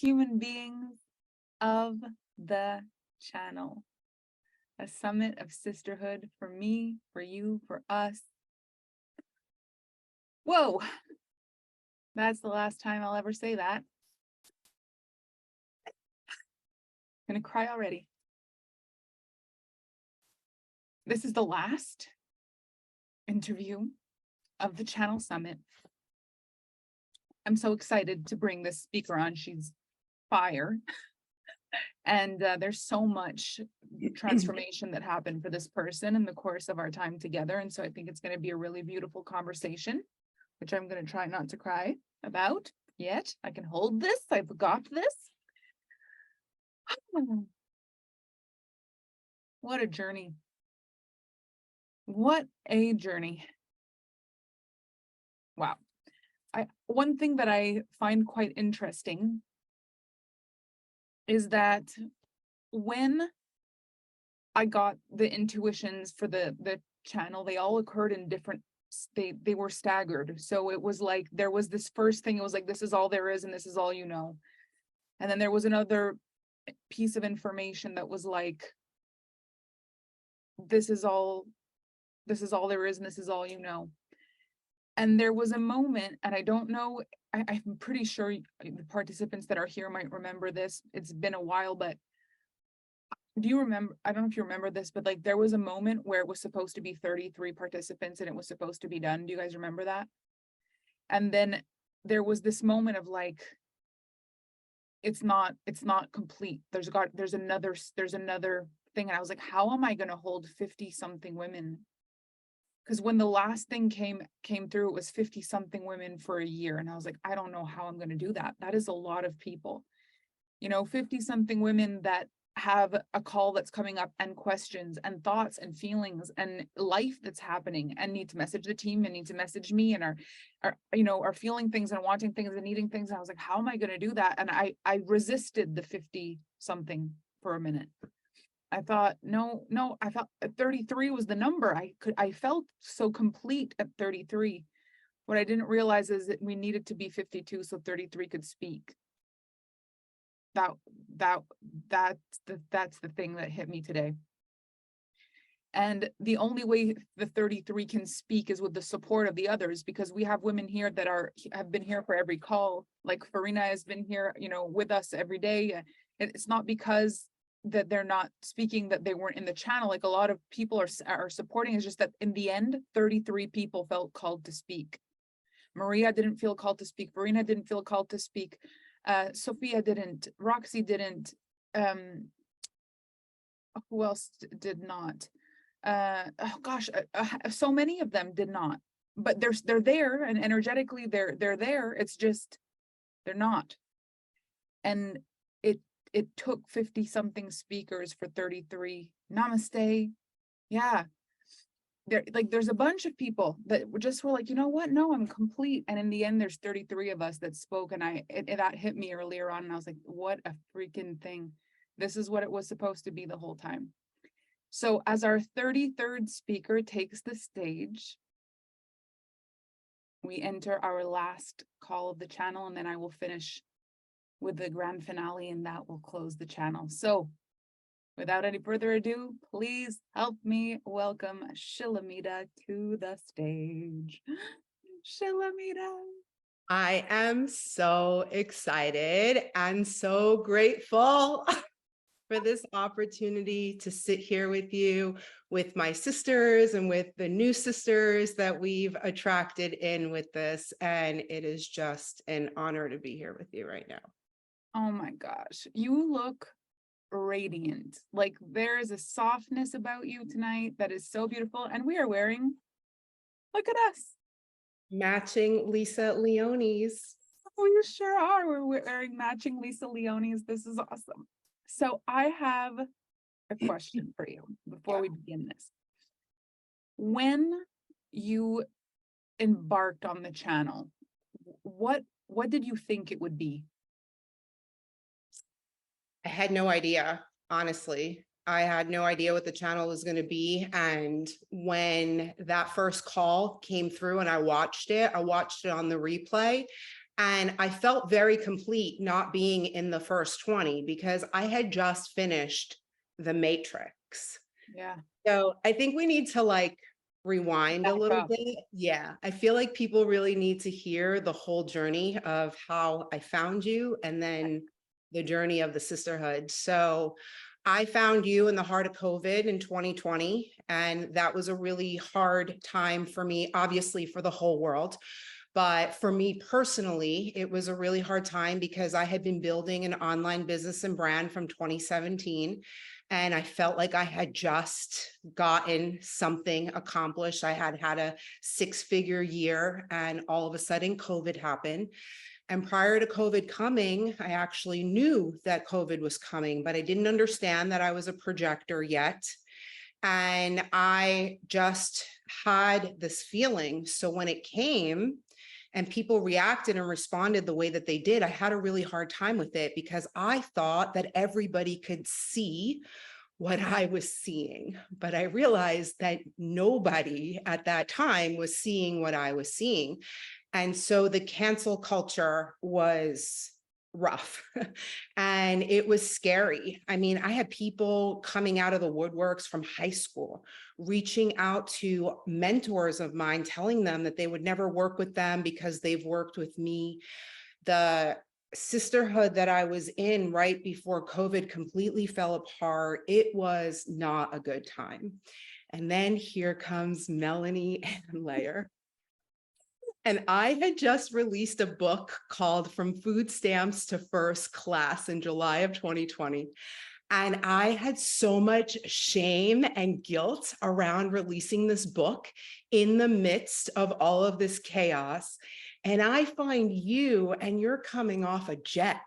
human beings of the channel. A summit of sisterhood for me, for you, for us. Whoa, that's the last time I'll ever say that. I'm gonna cry already. This is the last interview of the Channel Summit. I'm so excited to bring this speaker on. She's fire. And there's so much transformation that happened for this person in the course of our time together. And so I think it's going to be a really beautiful conversation, which I'm going to try not to cry about yet. I can hold this. I've got this. What a journey. What a journey. Wow. One thing that I find quite interesting is that when I got the intuitions for the channel, they all occurred in different, they were staggered. So it was like, there was this first thing, it was like, this is all there is and this is all you know. And then there was another piece of information that was like, this is all there is and this is all you know. And there was a moment, and I don't know, I'm pretty sure the participants that are here might remember this. It's been a while, but do you remember, I don't know if you remember this, but like there was a moment where it was supposed to be 33 participants and it was supposed to be done. Do you guys remember that? And then there was this moment of like, it's not complete. There's another thing. And I was like, how am I going to hold 50 something women? Because when the last thing came through, it was 50 something women for a year. And I was like, I don't know how I'm going to do that. That is a lot of people, 50 something women that have a call that's coming up and questions and thoughts and feelings and life that's happening and need to message the team and need to message me and are feeling things and wanting things and needing things. And I was like, how am I going to do that? And I resisted the 50 something for a minute. I thought, no, I felt 33 was the number. I felt so complete at 33. What I didn't realize is that we needed to be 52 so 33 could speak. That's the thing that hit me today. And the only way the 33 can speak is with the support of the others, because we have women here that have been here for every call. Like Farina has been here, with us every day. It's not because that they're not speaking, that they weren't in the channel. Like a lot of people are supporting. It's just that in the end, 33 people felt called to speak. Maria didn't feel called to speak. Farina didn't feel called to speak. Sophia didn't. Roxy didn't. Who else did not? So many of them did not. But they're there, and energetically they're there. It's just they're not. And it took 50 something speakers for 33. Namaste. Yeah. There's a bunch of people that just were like, you know what? No, I'm complete. And in the end, there's 33 of us that spoke. And that hit me earlier on. And I was like, what a freaking thing. This is what it was supposed to be the whole time. So as our 33rd speaker takes the stage, we enter our last call of the channel, and then I will finish with the grand finale, and that will close the channel. So without any further ado, please help me welcome Shilamida to the stage. Shilamida. I am so excited and so grateful for this opportunity to sit here with you, with my sisters and with the new sisters that we've attracted in with this. And it is just an honor to be here with you right now. Oh my gosh, you look radiant. Like there is a softness about you tonight that is so beautiful. And we are wearing, look at us. Matching Lisa Leone's. Oh, you sure are. We're wearing matching Lisa Leone's. This is awesome. So I have a question for you before we begin this. When you embarked on the channel, what did you think it would be? I had no idea, honestly. I had no idea what the channel was going to be. And when that first call came through and I watched it on the replay, And I felt very complete not being in the first 20 because I had just finished The Matrix. Yeah. So I think we need to like rewind a Back little up. bit. Yeah. I feel like people really need to hear the whole journey of how I found you and then the journey of the sisterhood. So I found you in the heart of COVID in 2020, and that was a really hard time for me, obviously for the whole world. But for me personally, it was a really hard time because I had been building an online business and brand from 2017. And I felt like I had just gotten something accomplished. I had had a 6-figure year, and all of a sudden COVID happened. And prior to COVID coming, I actually knew that COVID was coming, but I didn't understand that I was a projector yet. And I just had this feeling. So when it came, and people reacted and responded the way that they did, I had a really hard time with it because I thought that everybody could see what I was seeing. But I realized that nobody at that time was seeing what I was seeing. And so the cancel culture was rough and it was scary. I mean, I had people coming out of the woodworks from high school, reaching out to mentors of mine, telling them that they would never work with them because they've worked with me. The sisterhood that I was in right before COVID completely fell apart. It was not a good time. And then here comes Melanie and Layer. And I had just released a book called From Food Stamps to First Class in July of 2020. And I had so much shame and guilt around releasing this book in the midst of all of this chaos. And I find you, and you're coming off a jet.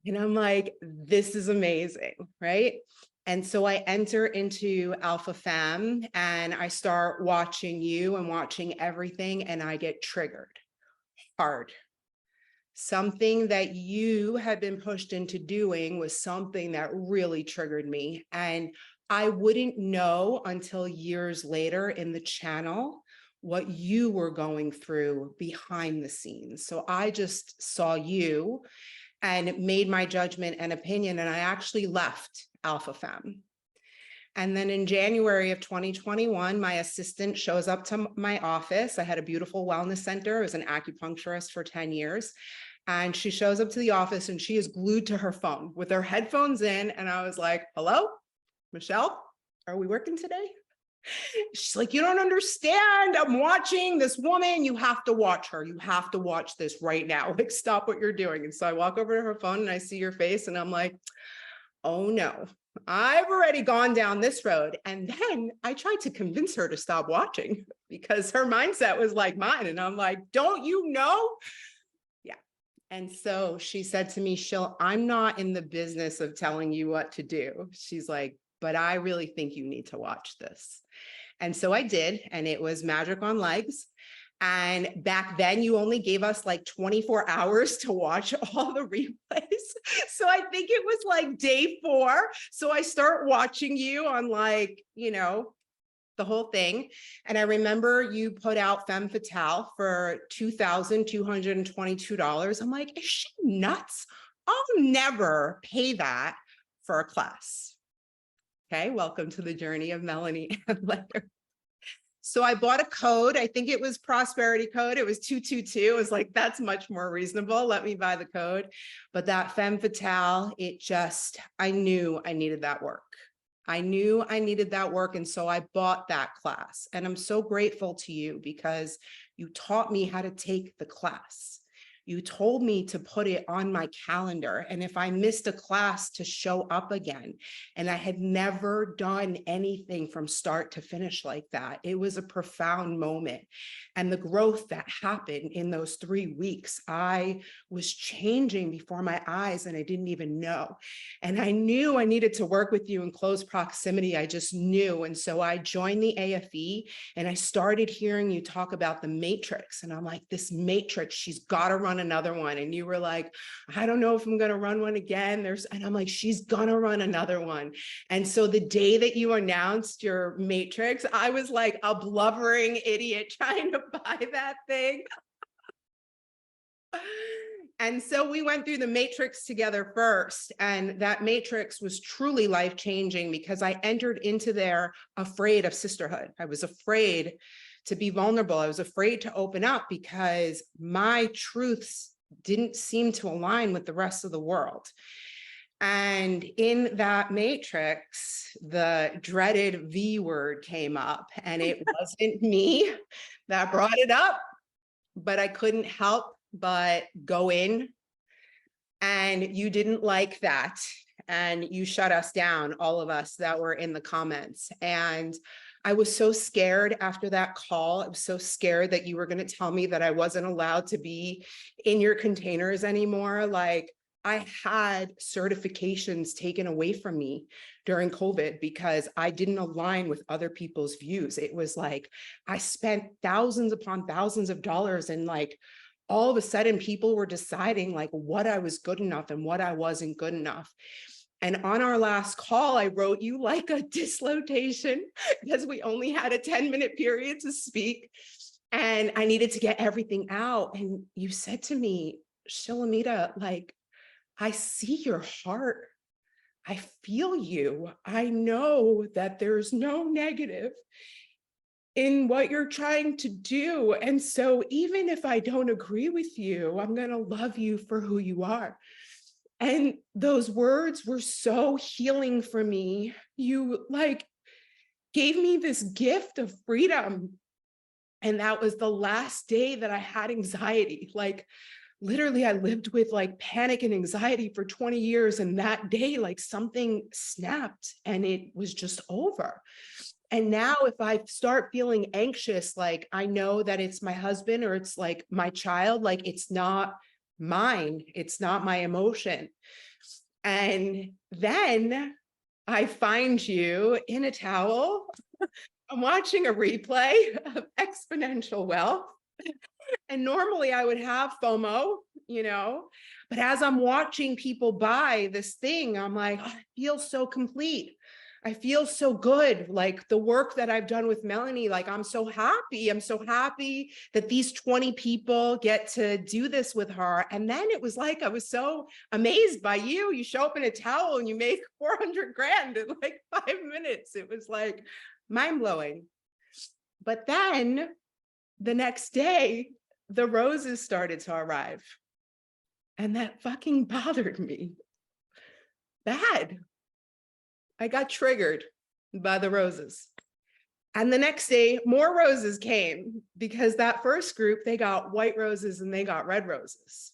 And I'm like, this is amazing, right? And so I enter into Alpha Femme and I start watching you and watching everything, and I get triggered hard. Something that you had been pushed into doing was something that really triggered me. And I wouldn't know until years later in the channel what you were going through behind the scenes. So I just saw you and made my judgment and opinion, and I actually left Alpha Femme. And then in January of 2021, my assistant shows up to my office. I had a beautiful wellness center. I was an acupuncturist for 10 years. And she shows up to the office and she is glued to her phone with her headphones in. And I was like, hello, Michelle, are we working today? She's like, you don't understand. I'm watching this woman. You have to watch her. You have to watch this right now. Like, stop what you're doing. And so I walk over to her phone and I see your face and I'm like, oh no, I've already gone down this road. And then I tried to convince her to stop watching because her mindset was like mine. And I'm like, don't you know? Yeah. And so she said to me, I'm not in the business of telling you what to do. She's like, but I really think you need to watch this. And so I did, and it was Magic on Legs. And back then you only gave us like 24 hours to watch all the replays. So I think it was like day 4. So I start watching you on like, the whole thing. And I remember you put out Femme Fatale for $2,222. I'm like, is she nuts? I'll never pay that for a class. Okay, welcome to the journey of Melanie and Leather. So I bought a code. I think it was prosperity code. It was 222. It was like, that's much more reasonable. Let me buy the code. But that Femme Fatale, I knew I needed that work. I knew I needed that work. And so I bought that class. And I'm so grateful to you because you taught me how to take the class. You told me to put it on my calendar. And if I missed a class, to show up again. And I had never done anything from start to finish like that. It was a profound moment. And the growth that happened in those 3 weeks, I was changing before my eyes and I didn't even know. And I knew I needed to work with you in close proximity. I just knew. And so I joined the AFE and I started hearing you talk about the matrix. And I'm like, this matrix, she's got to run run another one. And you were like, I don't know if I'm going to run one again. And I'm like, she's going to run another one. And so the day that you announced your matrix, I was like a blubbering idiot trying to buy that thing. And so we went through the matrix together first. And that matrix was truly life-changing because I entered into there afraid of sisterhood. I was afraid to be vulnerable. I was afraid to open up because my truths didn't seem to align with the rest of the world. And in that matrix, the dreaded V word came up, and it wasn't me that brought it up, but I couldn't help but go in. And you didn't like that. And you shut us down, all of us that were in the comments. And I was so scared after that call. I was so scared that you were going to tell me that I wasn't allowed to be in your containers anymore. Like, I had certifications taken away from me during COVID because I didn't align with other people's views. It was like, I spent thousands upon thousands of dollars, and like, all of a sudden people were deciding like what I was good enough and what I wasn't good enough. And on our last call, I wrote you like a dislocation because we only had a 10-minute period to speak. And I needed to get everything out. And you said to me, Shilamida, like, I see your heart. I feel you. I know that there's no negative in what you're trying to do. And so even if I don't agree with you, I'm going to love you for who you are. And those words were so healing for me. You like gave me this gift of freedom. And that was the last day that I had anxiety. Like, literally, I lived with like panic and anxiety for 20 years. And that day, like, something snapped and it was just over. And now if I start feeling anxious, like, I know that it's my husband or it's like my child, like, it's not mine. It's not my emotion. And then I find you in a towel. I'm watching a replay of Exponential Wealth. And normally I would have FOMO, but as I'm watching people buy this thing, I'm like, oh, I feel so complete. I feel so good. Like the work that I've done with Melanie, like, I'm so happy. I'm so happy that these 20 people get to do this with her. And then it was like, I was so amazed by you. You show up in a towel and you make 400 grand in like 5 minutes. It was like mind blowing. But then the next day, the roses started to arrive. And that fucking bothered me bad. I got triggered by the roses. And the next day, more roses came because that first group, they got white roses and they got red roses.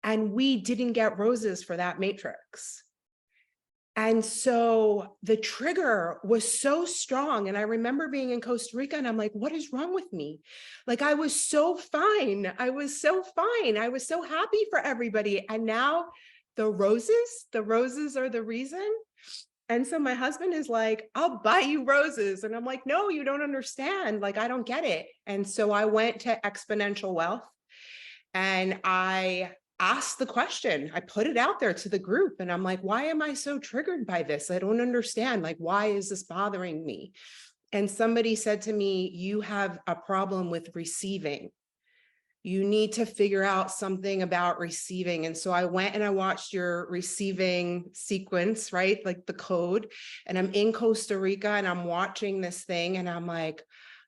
And we didn't get roses for that matrix. And so the trigger was so strong. And I remember being in Costa Rica and I'm like, what is wrong with me? Like, I was so fine. I was so fine. I was so happy for everybody. And now the roses are the reason. And so my husband is like, I'll buy you roses. And I'm like, no, you don't understand. Like, I don't get it. And so I went to Exponential Wealth and I asked the question. I put it out there to the group and I'm like, why am I so triggered by this? I don't understand. Like, why is this bothering me? And somebody said to me, you have a problem with receiving. You need to figure out something about receiving. And so I went and I watched your receiving sequence, right? Like the code. And I'm in Costa Rica and I'm watching this thing and I'm like,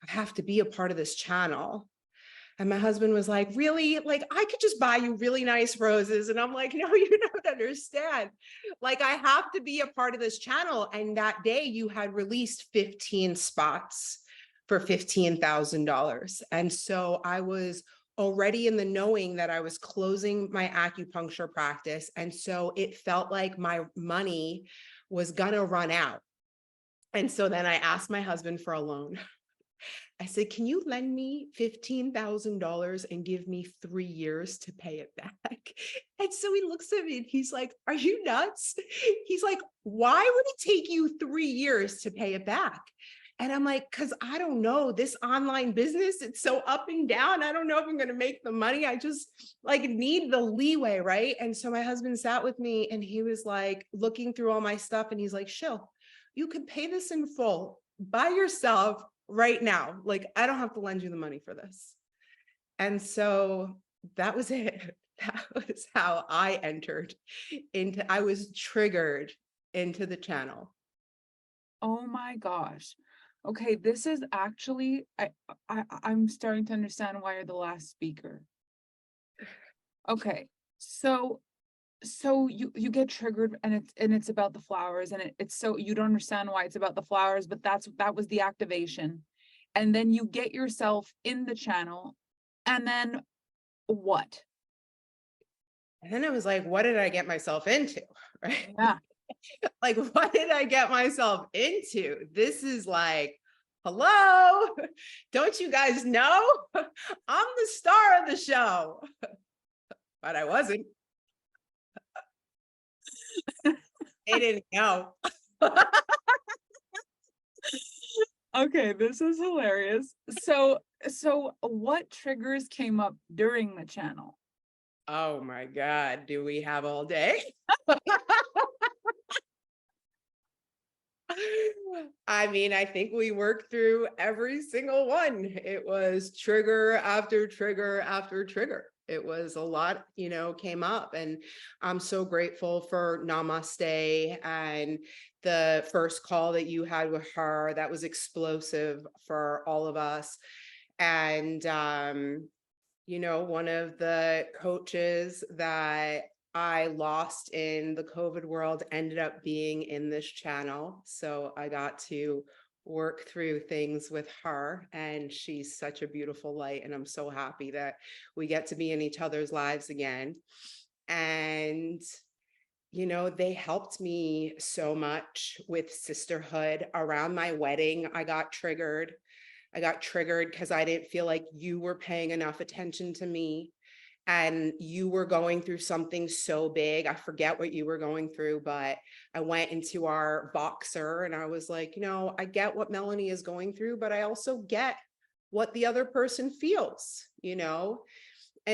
I have to be a part of this channel. And my husband was like, really? Like, I could just buy you really nice roses. And I'm like, no, you don't understand. Like, I have to be a part of this channel. And that day you had released 15 spots for $15,000. And so I was already in the knowing that I was closing my acupuncture practice. And so it felt like my money was gonna run out. And so then I asked my husband for a loan. I said, can you lend me $15,000 and give me 3 years to pay it back? And so he looks at me and he's like, are you nuts? He's like, why would it take you 3 years to pay it back? And I'm like, because I don't know this online business, it's so up and down. I don't know if I'm going to make the money. I just like need the leeway. Right. And so my husband sat with me and he was like looking through all my stuff. And he's like, Shill, you could pay this in full by yourself right now. Like, I don't have to lend you the money for this. And so that was it. That was how I entered into, I was triggered into the channel. Oh my gosh. Okay, this is actually, I'm starting to understand why you're the last speaker. Okay, so you get triggered and it's about the flowers and it's so you don't understand why it's about the flowers, but that was the activation. And then you get yourself in the channel, and then what? And then it was like, what did I get myself into? Right. Yeah. Like, what did I get myself into? This is like, hello, don't you guys know? I'm the star of the show, but I wasn't. They didn't know. Okay, this is hilarious. So what triggers came up during the channel? Oh my God, do we have all day? I mean, I think we worked through every single one. It was trigger after trigger after trigger. It was a lot, came up, and I'm so grateful for Namaste and the first call that you had with her. That was explosive for all of us. And, one of the coaches that I lost in the COVID world ended up being in this channel. So I got to work through things with her, and she's such a beautiful light. And I'm so happy that we get to be in each other's lives again. And, they helped me so much with sisterhood. Around my wedding, I got triggered because I didn't feel like you were paying enough attention to me, and you were going through something so big. I forget what you were going through, but I went into our Voxer and I was like, I get what Melanie is going through, but I also get what the other person feels, and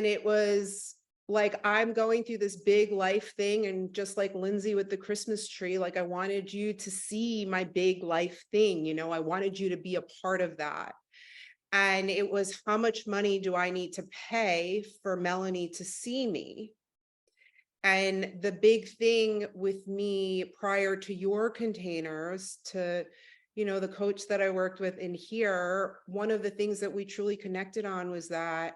it was like, I'm going through this big life thing. And just like Lindsay with the Christmas tree, like I wanted you to see my big life thing, I wanted you to be a part of that. And it was, how much money do I need to pay for Melanie to see me? And the big thing with me prior to your containers, to, the coach that I worked with in here, one of the things that we truly connected on was that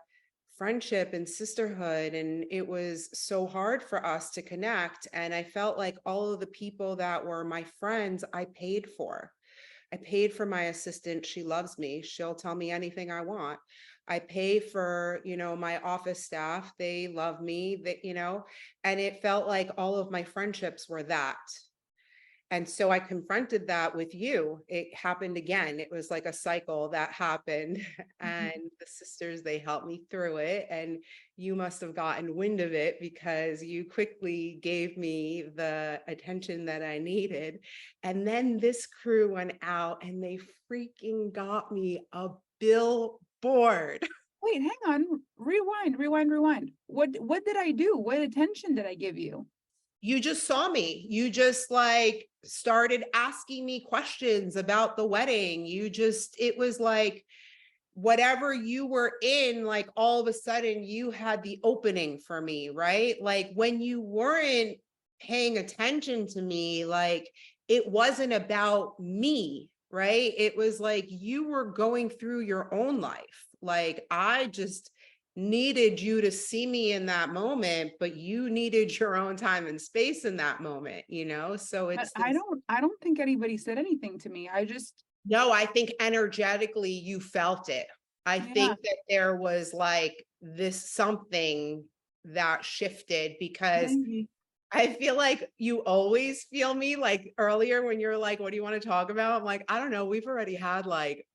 friendship and sisterhood. And it was so hard for us to connect. And I felt like all of the people that were my friends, I paid for. I paid for my assistant. She loves me. She'll tell me anything I want. I pay for, my office staff. They love me, that, and it felt like all of my friendships were that. And so I confronted that with you. It happened again. It was like a cycle that happened. And the sisters, they helped me through it. And you must have gotten wind of it because you quickly gave me the attention that I needed. And then this crew went out and they freaking got me a billboard. Wait, hang on. Rewind. What did I do? What attention did I give you? You just saw me. You just like started asking me questions about the wedding. It was like whatever you were in, like all of a sudden you had the opening for me, right? Like when you weren't paying attention to me, like it wasn't about me, right? It was like you were going through your own life. Like I just needed you to see me in that moment, but you needed your own time and space in that moment, So But it's I this. don't think anybody said anything to me. I just, No, I think energetically you felt it. I yeah, think that there was like this something that shifted, because maybe. I feel like you always feel me. Like earlier when you're like, what do you want to talk about? I'm like, I don't know. We've already had like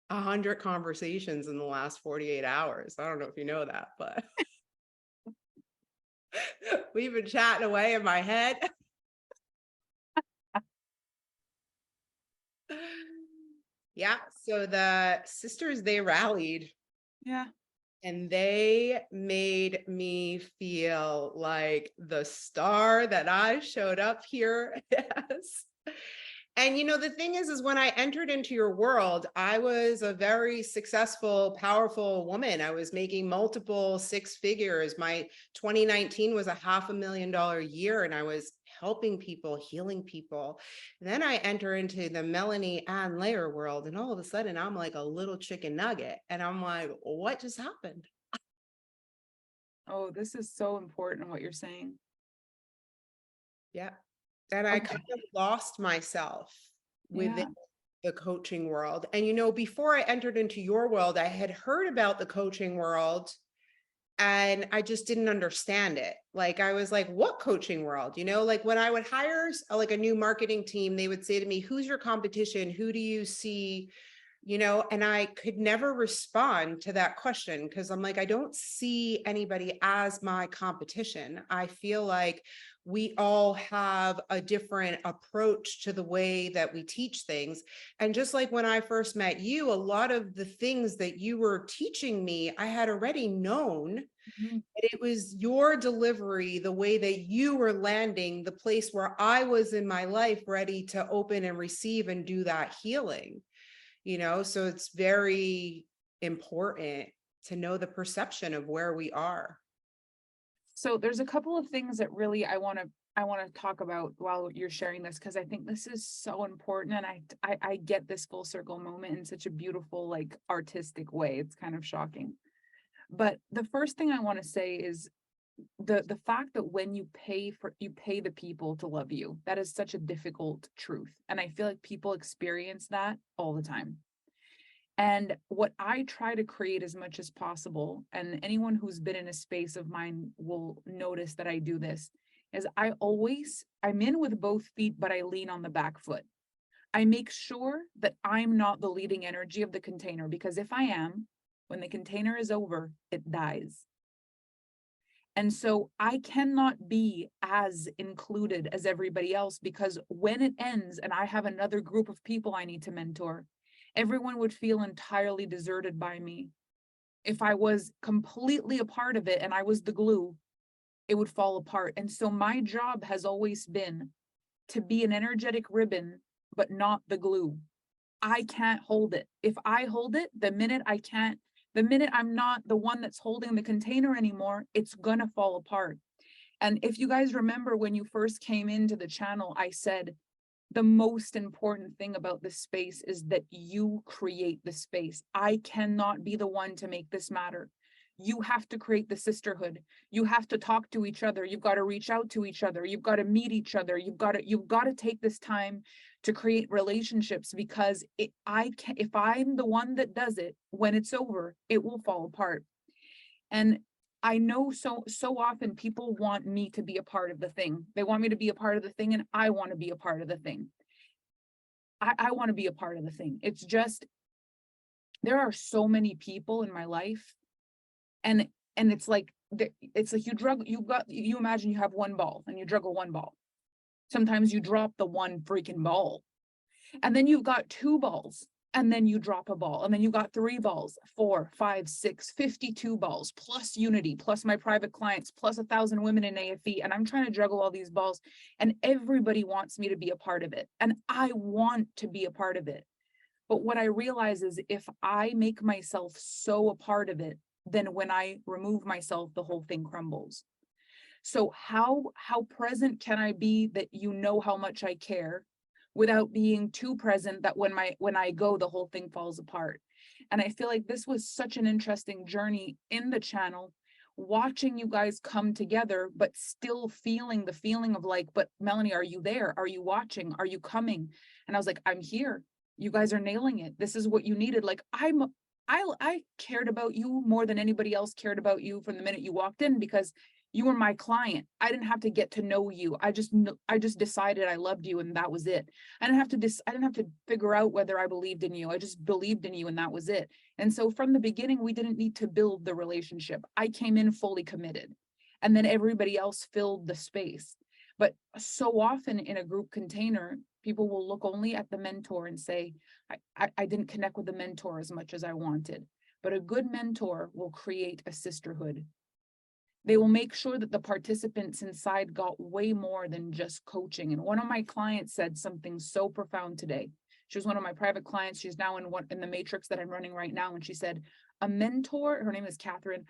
100 conversations in the last 48 hours. I don't know if you know that, but we've been chatting away in my head. Yeah. So the sisters, they rallied Yeah. and they made me feel like the star that I showed up here as. And the thing is when I entered into your world, I was a very successful, powerful woman. I was making multiple six figures. My 2019 was a $500,000 year, and I was helping people, healing people. Then I enter into the Melanie and layer world, and all of a sudden I'm like a little chicken nugget. And I'm like, what just happened? Oh, this is so important what you're saying. Yeah. And I Okay. kind of lost myself within Yeah. the coaching world. And before I entered into your world, I had heard about the coaching world and I just didn't understand it. Like I was like, what coaching world? Like when I would hire like a new marketing team, they would say to me, who's your competition? Who do you see? And I could never respond to that question because I'm like, I don't see anybody as my competition. I feel like we all have a different approach to the way that we teach things. And just like when I first met you, a lot of the things that you were teaching me, I had already known. Mhm. It was your delivery, the way that you were landing, the place where I was in my life ready to open and receive and do that healing. So it's very important to know the perception of where we are. So there's a couple of things that really I want to talk about while you're sharing this, because I think this is so important, and I get this full circle moment in such a beautiful, like, artistic way. It's kind of shocking. But the first thing I want to say is the fact that when you pay the people to love you, that is such a difficult truth. And I feel like people experience that all the time. And what I try to create as much as possible, and anyone who's been in a space of mine will notice that I do this, is I'm in with both feet, but I lean on the back foot. I make sure that I'm not the leading energy of the container, because if I am, when the container is over, it dies. And so I cannot be as included as everybody else, because when it ends and I have another group of people I need to mentor, everyone would feel entirely deserted by me. If I was completely a part of it and I was the glue, it would fall apart. And so my job has always been to be an energetic ribbon, but not the glue. I can't hold it. If I hold it, the minute I'm not the one that's holding the container anymore, it's gonna fall apart. And if you guys remember when you first came into the channel, I said, the most important thing about this space is that you create the space. I cannot be the one to make this matter. You have to create the sisterhood. You have to talk to each other. You've got to reach out to each other. You've got to meet each other. You've got to take this time to create relationships, because if I'm the one that does it, when it's over, it will fall apart. And I know so often people want me to be a part of the thing. They want me to be a part of the thing, and I want to be a part of the thing. I want to be a part of the thing. It's just, there are so many people in my life, and it's like you imagine you have one ball and you juggle one ball. Sometimes you drop the one freaking ball. And then you've got two balls, and then you drop a ball, and then you got three balls, 4, 5, 6, 52 balls, plus unity, plus my private clients, plus 1,000 women in AFE. And I'm trying to juggle all these balls, and everybody wants me to be a part of it. And I want to be a part of it. But what I realize is if I make myself so a part of it, then when I remove myself, the whole thing crumbles. So how present can I be that you know how much I care, without being too present that when I go, the whole thing falls apart? And I feel like this was such an interesting journey in the channel, watching you guys come together, but still feeling the feeling of like, but Melanie, are you there? Are you watching? Are you coming? And I was like, I'm here. You guys are nailing it. This is what you needed. Like I cared about you more than anybody else cared about you from the minute you walked in, because you were my client. I didn't have to get to know you. I just decided I loved you, and that was it. I didn't have to figure out whether I believed in you. I just believed in you, and that was it. And so from the beginning, we didn't need to build the relationship. I came in fully committed, and then everybody else filled the space. But so often in a group container, people will look only at the mentor and say, I didn't connect with the mentor as much as I wanted. But a good mentor will create a sisterhood. They will make sure that the participants inside got way more than just coaching. And one of my clients said something so profound today. She was one of my private clients. She's now in the matrix that I'm running right now. And she said, a mentor, her name is Catherine,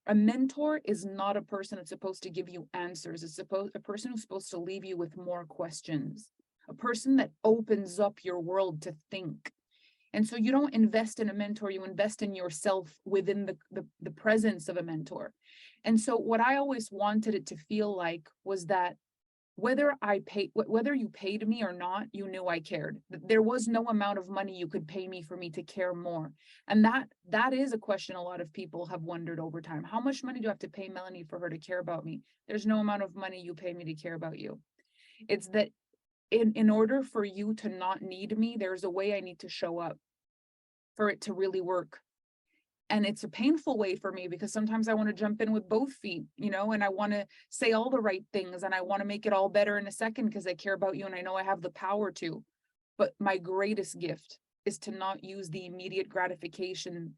a mentor is not a person that's supposed to give you answers. It's a person who's supposed to leave you with more questions, a person that opens up your world to think. And so you don't invest in a mentor, you invest in yourself within the presence of a mentor. And so what I always wanted it to feel like was that whether you paid me or not, you knew I cared. There was no amount of money you could pay me for me to care more. And that is a question a lot of people have wondered over time. How much money do I have to pay Melanie for her to care about me? There's no amount of money you pay me to care about you. It's that in order for you to not need me, there's a way I need to show up for it to really work. And it's a painful way for me because sometimes I want to jump in with both feet, and I want to say all the right things and I want to make it all better in a second because I care about you and I know I have the power to. But my greatest gift is to not use the immediate gratification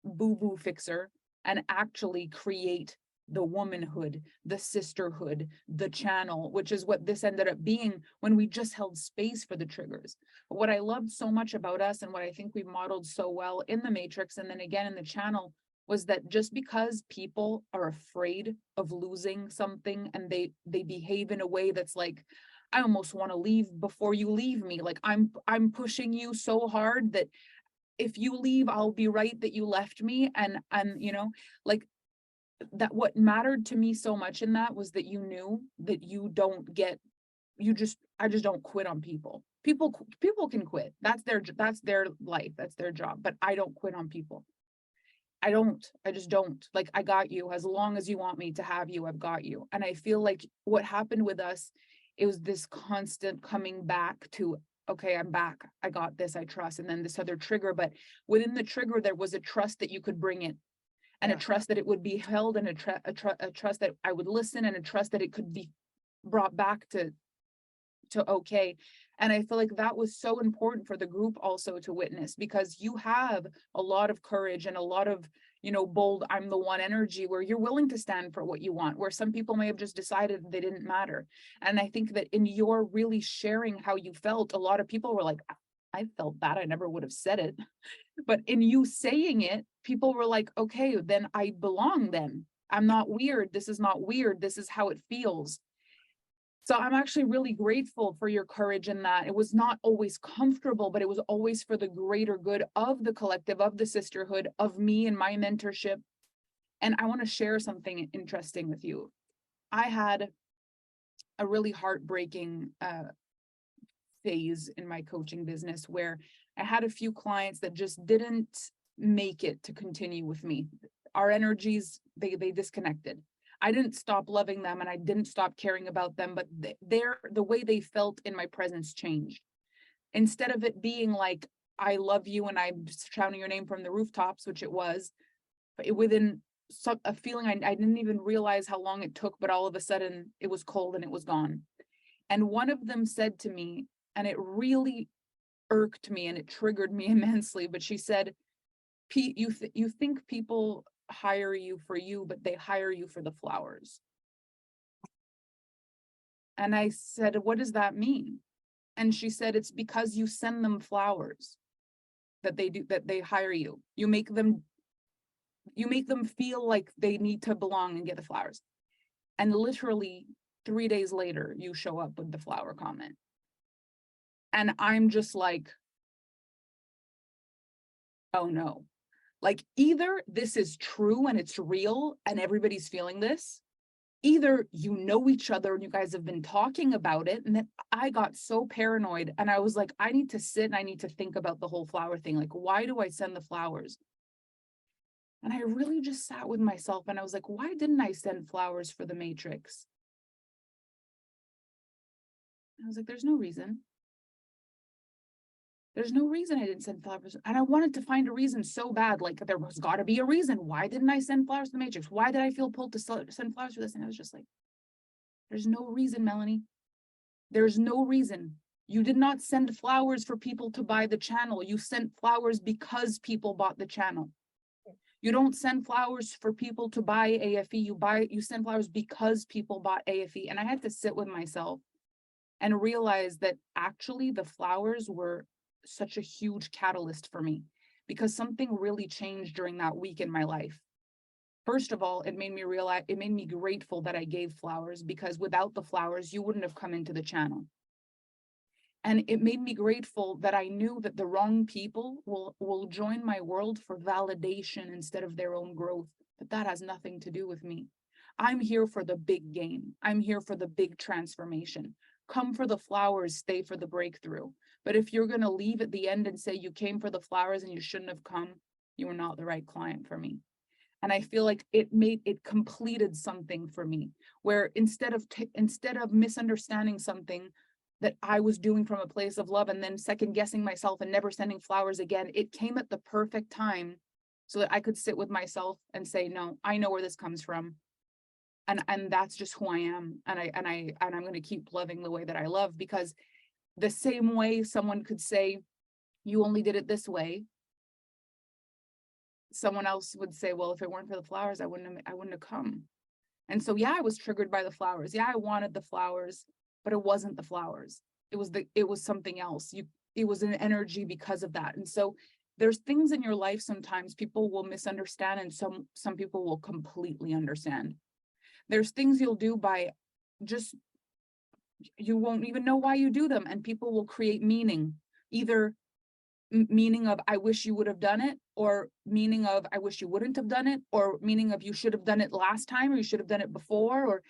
boo-boo fixer and actually create the womanhood, the sisterhood, the channel, which is what this ended up being when we just held space for the triggers. But what I loved so much about us and what I think we modeled so well in the matrix and then again in the channel was that just because people are afraid of losing something and they behave in a way that's like, I almost want to leave before you leave me. Like I'm pushing you so hard that if you leave, I'll be right that you left me. And like that what mattered to me so much in that was that you knew that I just don't quit on people. People can quit. That's their life. That's their job. But I don't quit on people. I just don't. Like, I got you. As long as you want me to have you, I've got you. And I feel like what happened with us, it was this constant coming back to, okay, I'm back. I got this. I trust. And then this other trigger. But within the trigger, there was a trust that you could bring it. And a trust that it would be held, and a trust that I would listen, and a trust that it could be brought back to okay. And I feel like that was so important for the group also to witness, because you have a lot of courage and a lot of, bold, I'm the one energy where you're willing to stand for what you want, where some people may have just decided they didn't matter. And I think that in your really sharing how you felt, a lot of people were like, I felt that, I never would have said it. But in you saying it, people were like, okay, then I belong then. I'm not weird. This is not weird. This is how it feels. So I'm actually really grateful for your courage in that. It was not always comfortable, but it was always for the greater good of the collective, of the sisterhood, of me and my mentorship. And I want to share something interesting with you. I had a really heartbreaking phase in my coaching business where I had a few clients that just didn't make it to continue with me. Our energies, they disconnected. I didn't stop loving them and I didn't stop caring about them, but the way they felt in my presence changed. Instead of it being like, I love you and I'm just shouting your name from the rooftops, which it was, but within a feeling I didn't even realize how long it took, but all of a sudden it was cold and it was gone. And one of them said to me, and it really irked me and it triggered me immensely, but she said, Pete, you think people hire you for you, but they hire you for the flowers. And I said, what does that mean? And she said, it's because you send them flowers that they hire you. You make them feel like they need to belong and get the flowers. And literally 3 days later, you show up with the flower comment. And I'm just like, oh no. Like, either this is true and it's real and everybody's feeling this, either you know each other and you guys have been talking about it. And then I got so paranoid and I was like, I need to sit and I need to think about the whole flower thing. Like, why do I send the flowers? And I really just sat with myself and I was like, why didn't I send flowers for the matrix? I was like, there's no reason. There's no reason I didn't send flowers. And I wanted to find a reason so bad. Like, there was got to be a reason. Why didn't I send flowers to the matrix? Why did I feel pulled to send flowers for this? And I was just like, There's no reason, Melanie. There's no reason. You did not send flowers for people to buy the channel. You sent flowers because people bought the channel. You don't send flowers for people to buy AFE. You send flowers because people bought AFE. And I had to sit with myself and realize that actually the flowers were such a huge catalyst for me, because something really changed during that week in my life. First of all, it made me grateful that I gave flowers, because without the flowers, you wouldn't have come into the channel. And it made me grateful that I knew that the wrong people will join my world for validation instead of their own growth. But that has nothing to do with me. I'm here for the big game. I'm here for the big transformation. Come for the flowers, stay for the breakthrough. But if you're going to leave at the end and say you came for the flowers and you shouldn't have come, you were not the right client for me. And I feel like it completed something for me, where instead of misunderstanding something that I was doing from a place of love and then second guessing myself and never sending flowers again, it came at the perfect time so that I could sit with myself and say, no, I know where this comes from. And that's just who I am. And I'm going to keep loving the way that I love, because the same way someone could say, you only did it this way, someone else would say, well, if it weren't for the flowers, I wouldn't have come. And so, yeah, I was triggered by the flowers. Yeah, I wanted the flowers, but it wasn't the flowers. It was something else. It was an energy because of that. And so there's things in your life sometimes people will misunderstand, and some people will completely understand. There's things you'll do by just, you won't even know why you do them, and people will create meaning, either meaning of I wish you would have done it, or meaning of I wish you wouldn't have done it, or meaning of you should have done it last time, or you should have done it before, or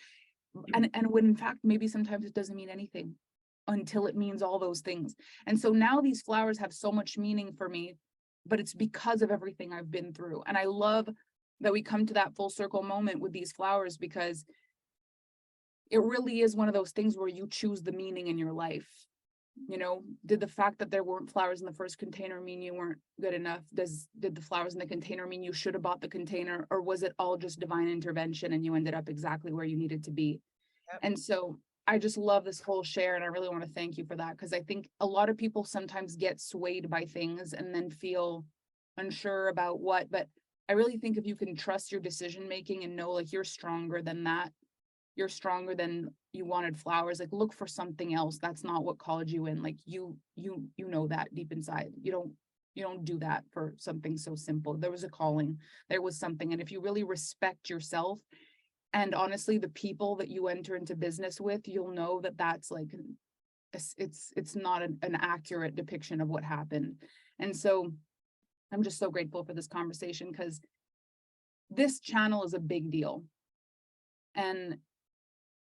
and when in fact maybe sometimes it doesn't mean anything until it means all those things. And so now these flowers have so much meaning for me, but it's because of everything I've been through. And I love that we come to that full circle moment with these flowers, because it really is one of those things where you choose the meaning in your life. You know, did the fact that there weren't flowers in the first container mean you weren't good enough? Did the flowers in the container mean you should have bought the container, or was it all just divine intervention and you ended up exactly where you needed to be? Yep. And so I just love this whole share, and I really want to thank you for that, because I think a lot of people sometimes get swayed by things and then feel unsure about what, but I really think if you can trust your decision making and know like you're stronger than that, you're stronger than you wanted flowers, like look for something else. That's not what called you in. Like you know that deep inside. You don't do that for something so simple. There was a calling, there was something. And if you really respect yourself, and honestly, the people that you enter into business with, you'll know that that's like, it's not an accurate depiction of what happened. And so I'm just so grateful for this conversation, because this channel is a big deal. And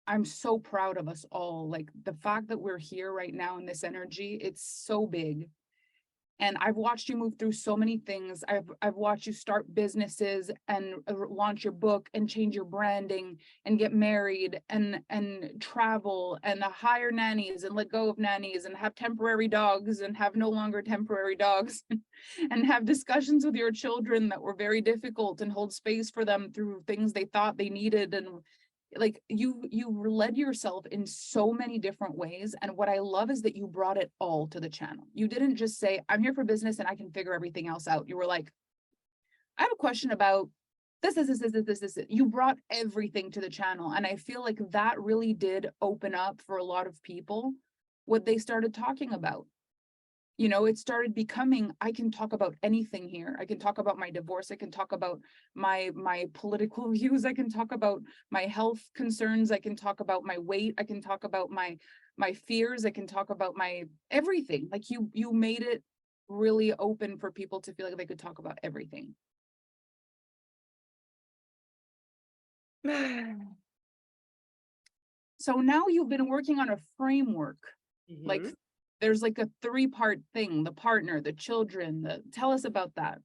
I'm so proud of us all. Like the fact that we're here right now in this energy, it's so big. And I've watched you move through so many things. I've watched you start businesses and launch your book and change your branding and get married and travel and hire nannies and let go of nannies and have temporary dogs and have no longer temporary dogs and have discussions with your children that were very difficult and hold space for them through things they thought they needed. And like you led yourself in so many different ways. And what I love is that you brought it all to the channel. You didn't just say, I'm here for business and I can figure everything else out. You were like, I have a question about this. You brought everything to the channel. And I feel like that really did open up for a lot of people what they started talking about. You know, it started becoming, I can talk about anything here. I can talk about my divorce. I can talk about my political views. I can talk about my health concerns. I can talk about my weight. I can talk about my fears. I can talk about my everything. Like you made it really open for people to feel like they could talk about everything. So now you've been working on a framework, like there's like a 3-part thing, the partner, the children, tell us about that.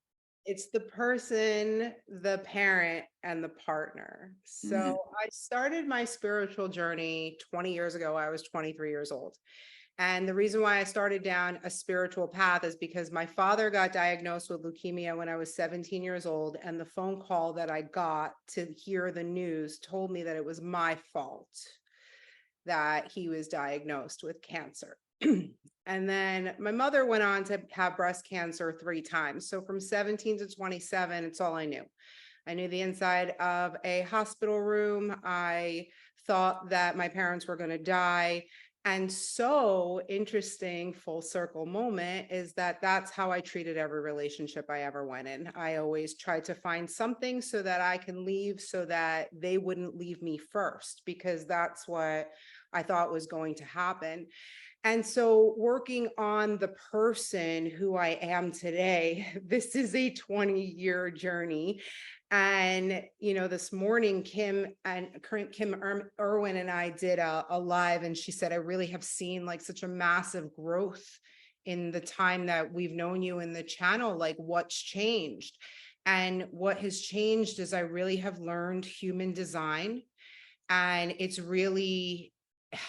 It's the person, the parent, and the partner. So I started my spiritual journey 20 years ago. I was 23 years old. And the reason why I started down a spiritual path is because my father got diagnosed with leukemia when I was 17 years old. And the phone call that I got to hear the news told me that it was my fault. that he was diagnosed with cancer. And then my mother went on to have breast cancer 3 times. So from 17 to 27, it's all I knew. I knew the inside of a hospital room. I thought that my parents were going to die. And so interesting full circle moment is that that's how I treated every relationship I ever went in. I always tried to find something so that I can leave so that they wouldn't leave me first, because that's what I thought was going to happen. And so working on the person who I am today, this is a 20-year journey. And, this morning, Irwin and I did a live, and she said, I really have seen like such a massive growth in the time that we've known you in the channel. Like, what's changed? And what has changed is I really have learned human design, and it's really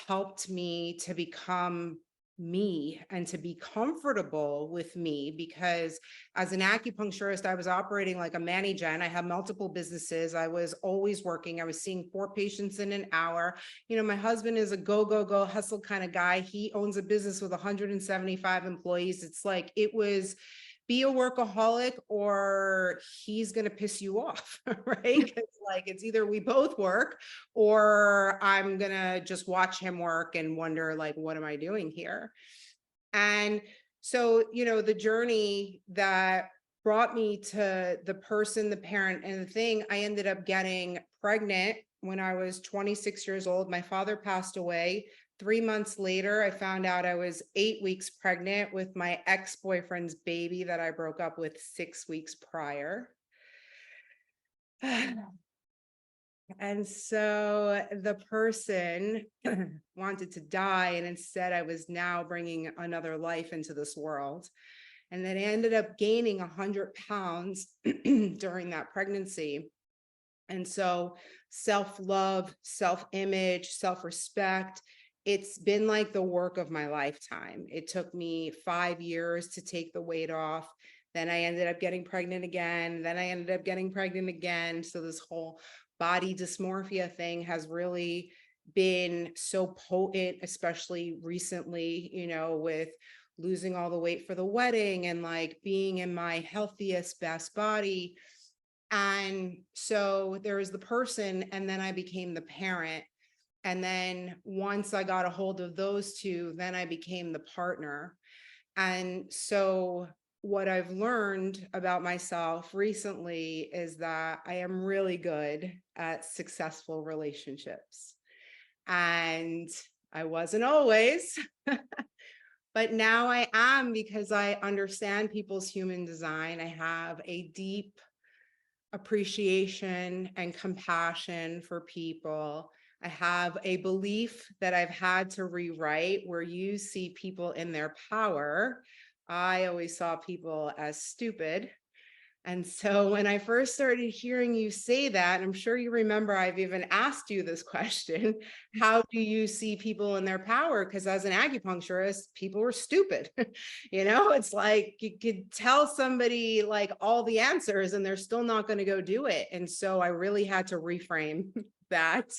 helped me to become me and to be comfortable with me, because as an acupuncturist, I was operating like a Manny-gen. I had multiple businesses. I was always working. I was seeing 4 patients in an hour. My husband is a go hustle kind of guy. He owns a business with 175 employees. It's like, it was be a workaholic or he's going to piss you off, right? Because like, it's either we both work or I'm going to just watch him work and wonder like, what am I doing here? And so, the journey that brought me to the person, the parent, and the thing, I ended up getting pregnant when I was 26 years old. My father passed away. 3 months later, I found out I was 8 weeks pregnant with my ex-boyfriend's baby that I broke up with 6 weeks prior. And so the person wanted to die, and instead I was now bringing another life into this world. And then I ended up gaining 100 pounds during that pregnancy. And so self-love, self-image, self-respect, it's been like the work of my lifetime. It took me 5 years to take the weight off. Then I ended up getting pregnant again. Then I ended up getting pregnant again. So this whole body dysmorphia thing has really been so potent, especially recently, with losing all the weight for the wedding and like being in my healthiest, best body. And so there was the person, and then I became the parent. And then once I got a hold of those two, then I became the partner. And so what I've learned about myself recently is that I am really good at successful relationships. And I wasn't always, but now I am, because I understand people's human design. I have a deep appreciation and compassion for people. I have a belief that I've had to rewrite, where you see people in their power. I always saw people as stupid. And so when I first started hearing you say that, I'm sure you remember I've even asked you this question, how do you see people in their power? Because as an acupuncturist, people are stupid. It's like you could tell somebody like all the answers and they're still not going to go do it. And so I really had to reframe that.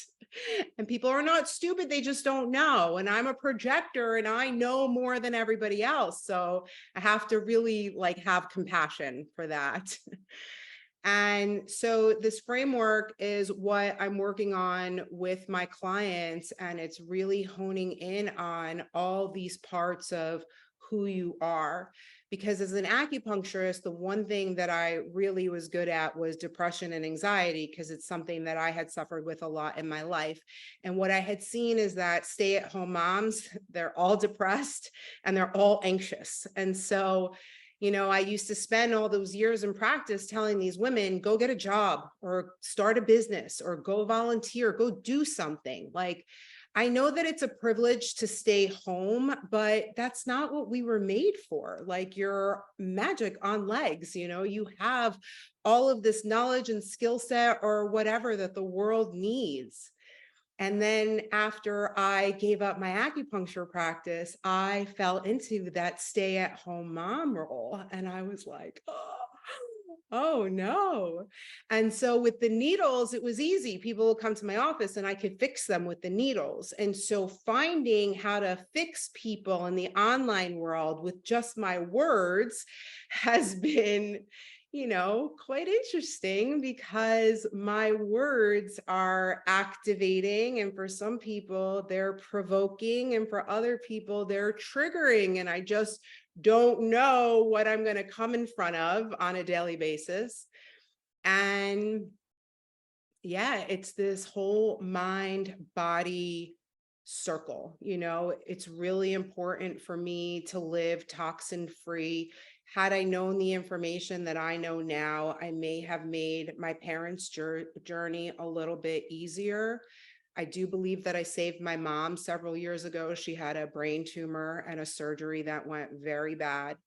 And people are not stupid, they just don't know. And I'm a projector and I know more than everybody else. So I have to really like have compassion for that. And so this framework is what I'm working on with my clients, and it's really honing in on all these parts of who you are. Because as an acupuncturist, the one thing that I really was good at was depression and anxiety, because it's something that I had suffered with a lot in my life. And what I had seen is that stay-at-home moms, they're all depressed and they're all anxious. And so I used to spend all those years in practice telling these women, go get a job or start a business or go volunteer, go do something. Like, I know that it's a privilege to stay home, but that's not what we were made for. Like, you're magic on legs, you have all of this knowledge and skill set or whatever that the world needs. And then after I gave up my acupuncture practice, I fell into that stay-at-home mom role. And I was like, Oh no. And so with the needles, it was easy. People would come to my office and I could fix them with the needles. And so finding how to fix people in the online world with just my words has been, quite interesting because my words are activating. And for some people, they're provoking. And for other people, they're triggering. And I just don't know what I'm going to come in front of on a daily basis. And yeah, it's this whole mind body circle. It's really important for me to live toxin free. Had I known the information that I know now, I may have made my parents' journey a little bit easier. I do believe that I saved my mom several years ago. She had a brain tumor and a surgery that went very bad.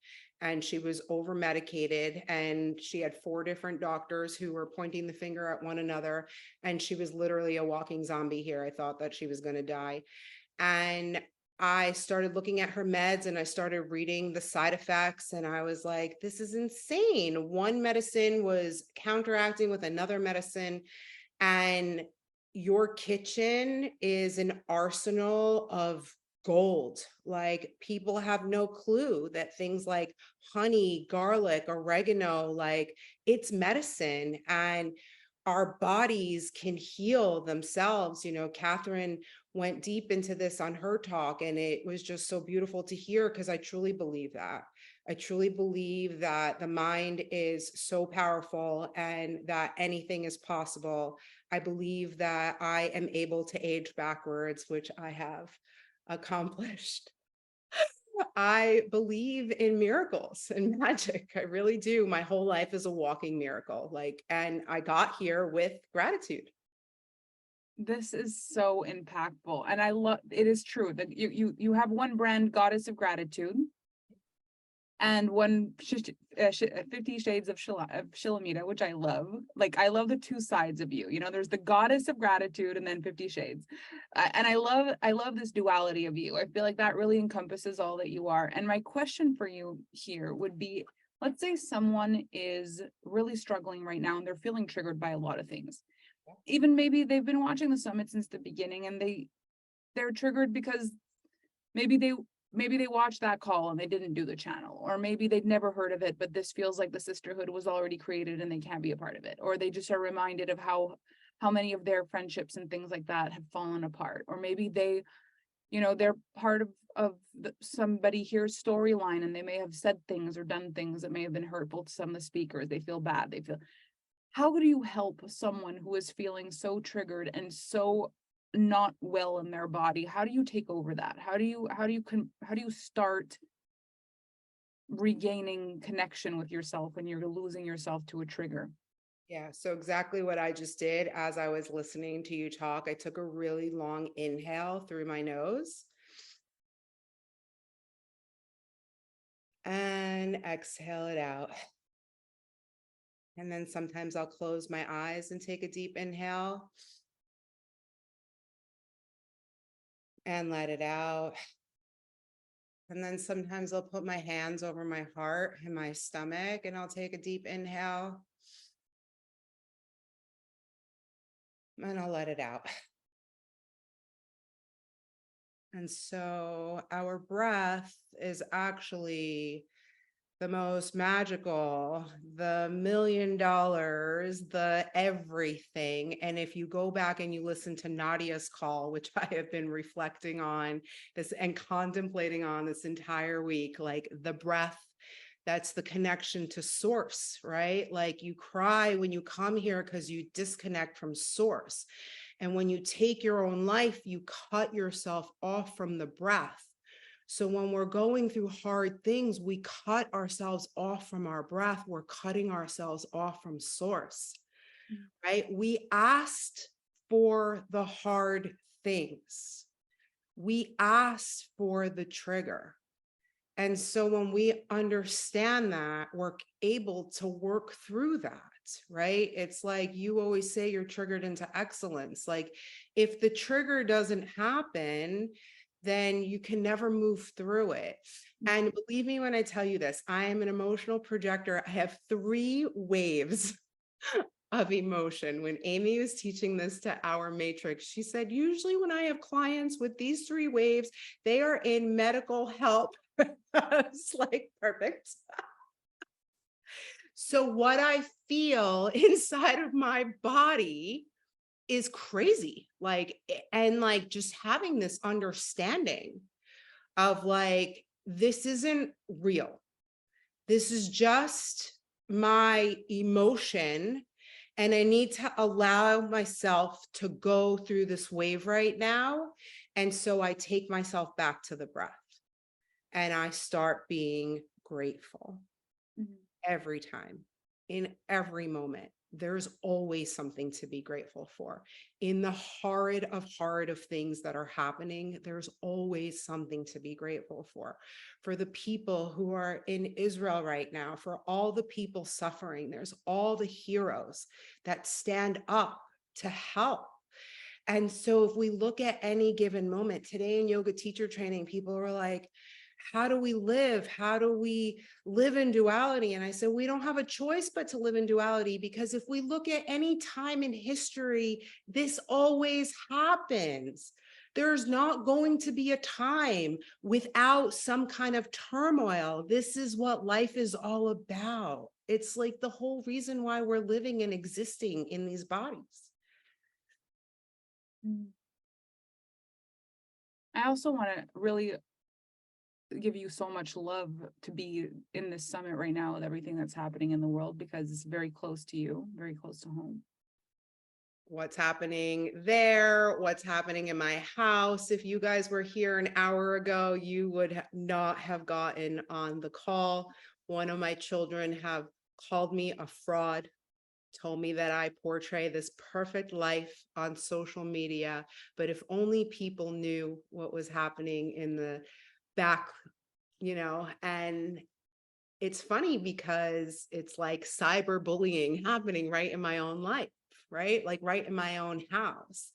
And she was over medicated, and she had 4 different doctors who were pointing the finger at one another. And she was literally a walking zombie here. I thought that she was going to die. And I started looking at her meds and I started reading the side effects. And I was like, this is insane. One medicine was counteracting with another medicine. And your kitchen is an arsenal of gold. Like, people have no clue that things like honey, garlic, oregano, like, it's medicine, and our bodies can heal themselves. Catherine went deep into this on her talk, and it was just so beautiful to hear, because I truly believe that. I truly believe that the mind is so powerful and that anything is possible. I believe that I am able to age backwards, which I have accomplished. I believe in miracles and magic. I really do. My whole life is a walking miracle. And I got here with gratitude. This is so impactful. And I love, it is true that you have one brand, Goddess of Gratitude, and one 50 Shades of Shilamida, which I love. Like, I love the two sides of you. There's the Goddess of Gratitude and then 50 Shades. And I love this duality of you. I feel like that really encompasses all that you are. And my question for you here would be, let's say someone is really struggling right now and they're feeling triggered by a lot of things. Even maybe they've been watching the summit since the beginning and they're triggered because maybe they watched that call and they didn't do the channel, or maybe they'd never heard of it, but this feels like the sisterhood was already created and they can't be a part of it, or they just are reminded of how many of their friendships and things like that have fallen apart, or maybe they're part of somebody here's storyline and they may have said things or done things that may have been hurtful to some of the speakers. They feel bad. How do you help someone who is feeling so triggered and so not well in their body? How do you take over that? How do you start regaining connection with yourself when you're losing yourself to a trigger? Yeah, so exactly what I just did as I was listening to you talk. I took a really long inhale through my nose and exhale it out. And then sometimes I'll close my eyes and take a deep inhale and let it out. And then sometimes I'll put my hands over my heart and my stomach and I'll take a deep inhale and I'll let it out. And so our breath is actually the most magical, the $1 million, the everything. And if you go back and you listen to Nadia's call, which I have been reflecting on this and contemplating on this entire week, like the breath, that's the connection to source, right? Like, you cry when you come here because you disconnect from source. And when you take your own life, you cut yourself off from the breath. So when we're going through hard things, we cut ourselves off from our breath. We're cutting ourselves off from source, right? We asked for the hard things. We asked for the trigger. And so when we understand that, we're able to work through that, right? It's like you always say, you're triggered into excellence. Like, if the trigger doesn't happen, then you can never move through it. And believe me when I tell you this, I am an emotional projector. I have 3 waves of emotion. When Amy was teaching this to our matrix, she said, usually when I have clients with these 3 waves, they are in medical help. It's like, perfect. So what I feel inside of my body is crazy. And just having this understanding of this isn't real. This is just my emotion. And I need to allow myself to go through this wave right now. And so I take myself back to the breath and I start being grateful every time, in every moment. There's always something to be grateful for. In the horrid of things that are happening, there's always something to be grateful for. For the people who are in Israel right now, for all the people suffering, there's all the heroes that stand up to help. And so if we look at any given moment, today in yoga teacher training, people were like, how do we live? How do we live in duality? And I said, we don't have a choice but to live in duality, because if we look at any time in history, this always happens. There's not going to be a time without some kind of turmoil. This is what life is all about. It's like the whole reason why we're living and existing in these bodies. I also want to really give you so much love to be in this summit right now with everything that's happening in the world, because it's very close to you, very close to home. What's happening there, what's happening in my house. If you guys were here an hour ago, you would not have gotten on the call. One of my children have called me a fraud, told me that I portray this perfect life on social media, but if only people knew what was happening in the back, and it's funny because it's like cyberbullying happening right in my own life, right? Like right in my own house.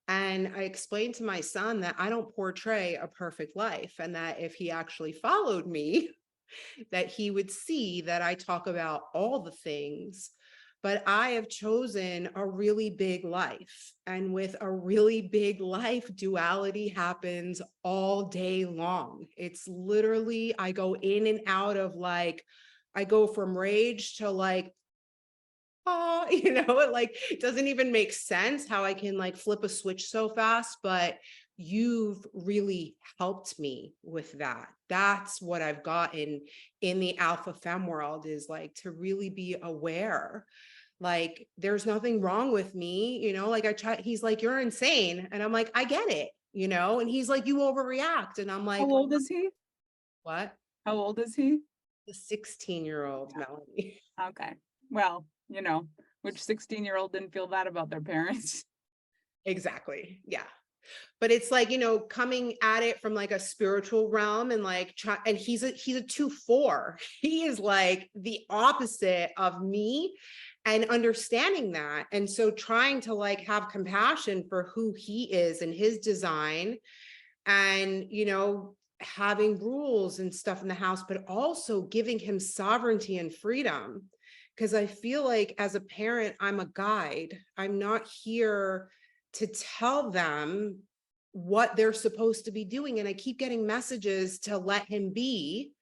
And I explained to my son that I don't portray a perfect life, and that if he actually followed me, that he would see that I talk about all the things, but I have chosen a really big life. And with a really big life, duality happens all day long. It's literally, I go in and out of I go from rage to it doesn't even make sense how I can flip a switch so fast, but you've really helped me with that. That's what I've gotten in the Alpha Femme world, is to really be aware. There's nothing wrong with me, I try, he's like, you're insane. And I'm like, I get it, and he's like, you overreact. And I'm like, How old is he? what? How old is he? The 16-year-old Melanie. Okay. Well, which 16-year-old didn't feel that about their parents? Exactly. Yeah. But it's coming at it from a spiritual realm, and and he's a 2-4. He is the opposite of me, and understanding that. And so trying to have compassion for who he is and his design, and having rules and stuff in the house, but also giving him sovereignty and freedom. Because I feel like as a parent, I'm a guide. I'm not here to tell them what they're supposed to be doing. And I keep getting messages to let him be.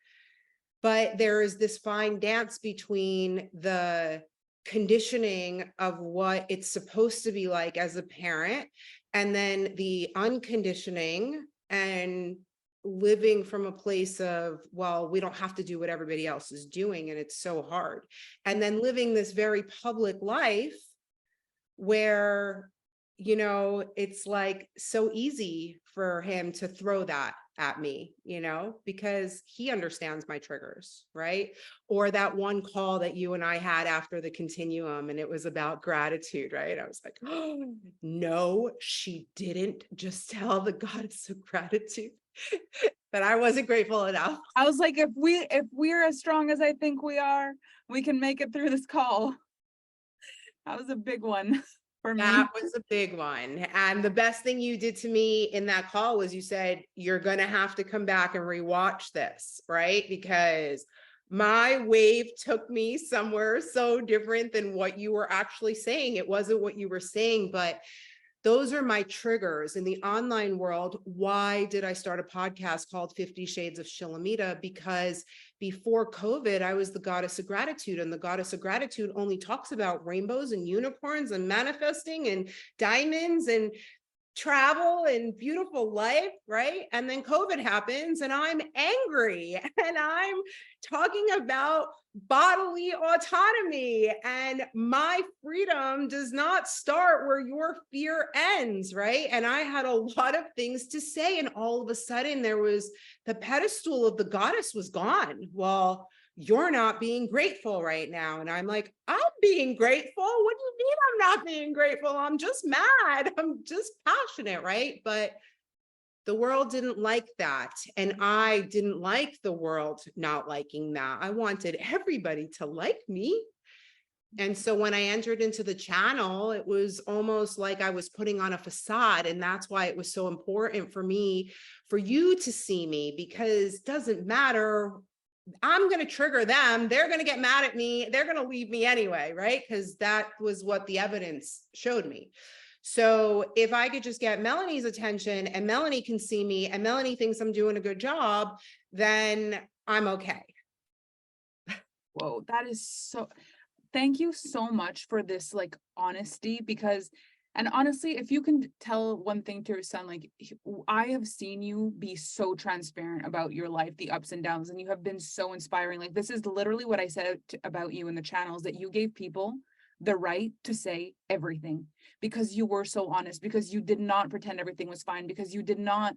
But there is this fine dance between the conditioning of what it's supposed to be like as a parent, and then the unconditioning and living from a place of, well, we don't have to do what everybody else is doing, and it's so hard. And then living this very public life where, it's so easy for him to throw that at me, because he understands my triggers, right? Or that one call that you and I had after the continuum, and it was about gratitude, right? I was like, oh, no, she didn't just tell the goddess of gratitude that I wasn't grateful enough. I was like, if we're as strong as I think we are, we can make it through this call. That was a big one. for me. That was a big one. And the best thing you did to me in that call was you said, you're going to have to come back and rewatch this, right? Because my wave took me somewhere so different than what you were actually saying. It wasn't what you were saying, but those are my triggers in the online world. Why did I start a podcast called 50 Shades of Shilamida? Because before COVID, I was the goddess of gratitude, and the goddess of gratitude only talks about rainbows and unicorns and manifesting and diamonds and travel and beautiful life, right? And then COVID happens and I'm angry and I'm talking about bodily autonomy, and my freedom does not start where your fear ends, right? And I had a lot of things to say, and all of a sudden there was the pedestal of the goddess was gone. Well, you're not being grateful right now. And I'm like, I'm being grateful. What do you mean I'm not being grateful? I'm just mad. I'm just passionate, right? But the world didn't like that. And I didn't like the world not liking that. I wanted everybody to like me. And so when I entered into the channel, it was almost like I was putting on a facade. And that's why it was so important for me, for you to see me, because it doesn't matter. I'm going to trigger them. They're going to get mad at me. They're going to leave me anyway, right? Because that was what the evidence showed me. So if I could just get Melanie's attention and Melanie can see me and Melanie thinks I'm doing a good job, then I'm okay. Whoa, that is so, thank you so much for this like honesty, because, and honestly, if you can tell one thing to your son, like I have seen you be so transparent about your life, the ups and downs, and you have been so inspiring. Like this is literally what I said about you in the channels, that you gave people the right to say everything because you were so honest, because you did not pretend everything was fine, because you did not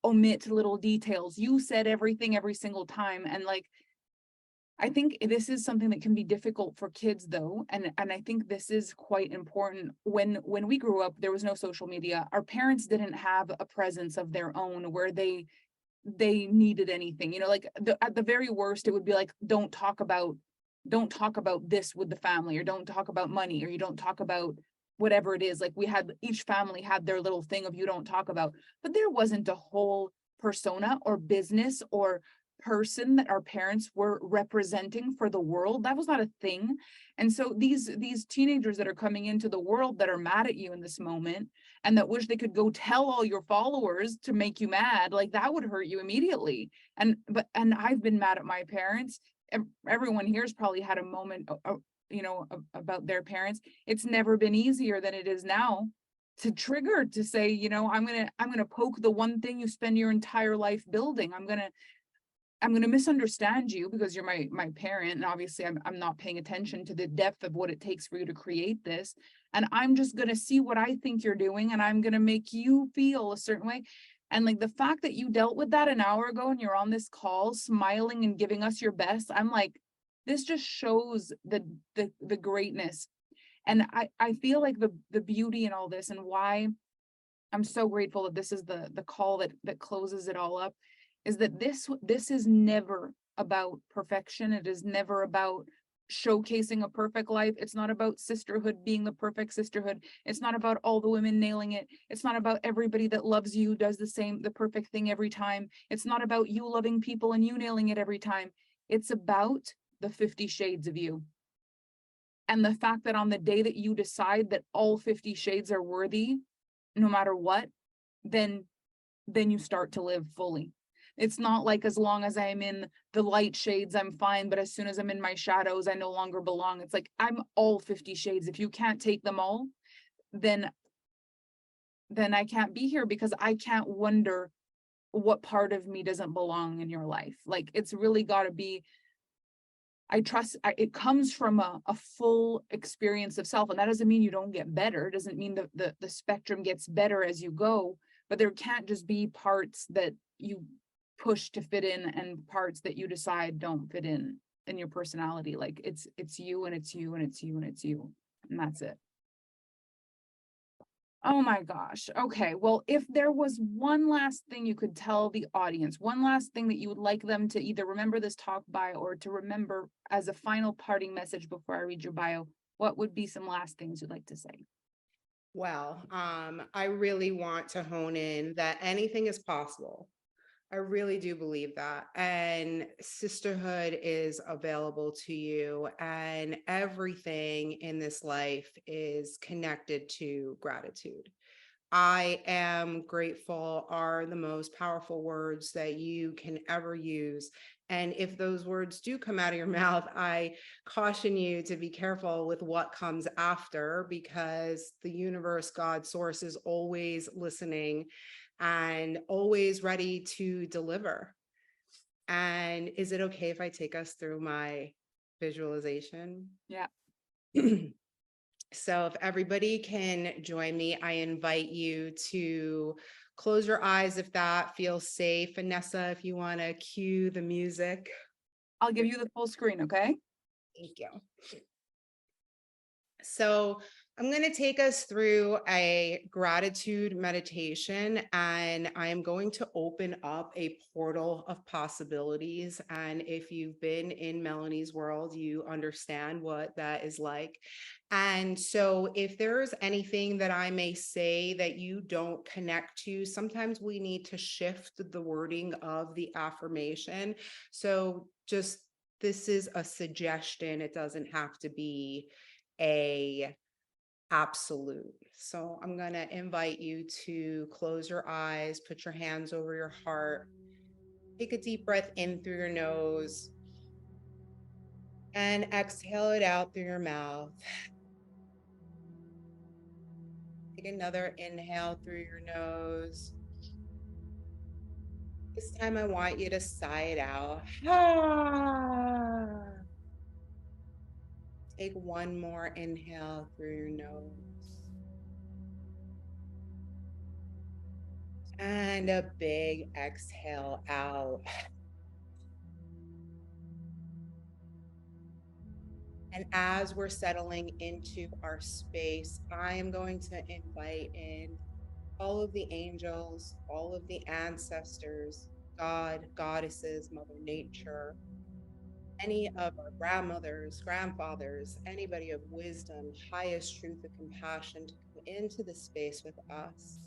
omit little details. You said everything every single time. And like, I think this is something that can be difficult for kids though. And I think this is quite important. When we grew up, there was no social media. Our parents didn't have a presence of their own where they needed anything, you know, like at the very worst, it would be like, don't talk about this with the family, or don't talk about money, or you don't talk about whatever it is. Like we had, each family had their little thing of you don't talk about, but there wasn't a whole persona or business or person that our parents were representing for the world. That was not a thing. And so these teenagers that are coming into the world that are mad at you in this moment and that wish they could go tell all your followers to make you mad, like that would hurt you immediately. And I've been mad at my parents. Everyone here's probably had a moment, you know, about their parents. It's never been easier than it is now to trigger, to say, you know, I'm gonna poke the one thing you spend your entire life building. I'm gonna misunderstand you because you're my parent, and obviously I'm not paying attention to the depth of what it takes for you to create this. And I'm just gonna see what I think you're doing, and I'm gonna make you feel a certain way. And like the fact that you dealt with that an hour ago and you're on this call smiling and giving us your best, I'm like, this just shows the greatness. And I feel like the beauty in all this, and why I'm so grateful that this is the call that closes it all up, is that this is never about perfection. It is never about showcasing a perfect life. It's not about sisterhood being the perfect sisterhood. It's not about all the women nailing it. It's not about everybody that loves you does the perfect thing every time. It's not about you loving people and you nailing it every time. It's about the 50 shades of you. And the fact that on the day that you decide that all 50 shades are worthy, no matter what, then you start to live fully. It's not like as long as I'm in the light shades, I'm fine. But as soon as I'm in my shadows, I no longer belong. It's like, I'm all 50 shades. If you can't take them all, then I can't be here, because I can't wonder what part of me doesn't belong in your life. Like it's really got to be, I trust it comes from a full experience of self. And that doesn't mean you don't get better. It doesn't mean the spectrum gets better as you go, but there can't just be parts that you push to fit in and parts that you decide don't fit in your personality. Like it's you, and it's you, and it's you, and it's you, and that's it. Oh my gosh. Okay. Well, if there was one last thing you could tell the audience, one last thing that you would like them to either remember this talk by, or to remember as a final parting message before I read your bio, what would be some last things you'd like to say? Well, I really want to hone in that anything is possible. I really do believe that. And sisterhood is available to you, and everything in this life is connected to gratitude. I am grateful are the most powerful words that you can ever use. And if those words do come out of your mouth, I caution you to be careful with what comes after, because the universe, God, source is always listening and always ready to deliver. And is it okay if I take us through my visualization? Yeah. So if everybody can join me, I invite you to close your eyes if that feels safe. Vanessa, if you want to cue the music. I'll give you the full screen, okay? Thank you. So I'm going to take us through a gratitude meditation, and I am going to open up a portal of possibilities. And if you've been in Melanie's world, you understand what that is like. And so if there's anything that I may say that you don't connect to, sometimes we need to shift the wording of the affirmation. So just this is a suggestion. It doesn't have to be a absolute. So I'm going to invite you to close your eyes, put your hands over your heart, take a deep breath in through your nose, and exhale it out through your mouth. Take another inhale through your nose. This time I want you to sigh it out. Take one more inhale through your nose. And a big exhale out. And as we're settling into our space, I am going to invite in all of the angels, all of the ancestors, God, goddesses, Mother Nature, any of our grandmothers, grandfathers, anybody of wisdom, highest truth and compassion to come into the space with us,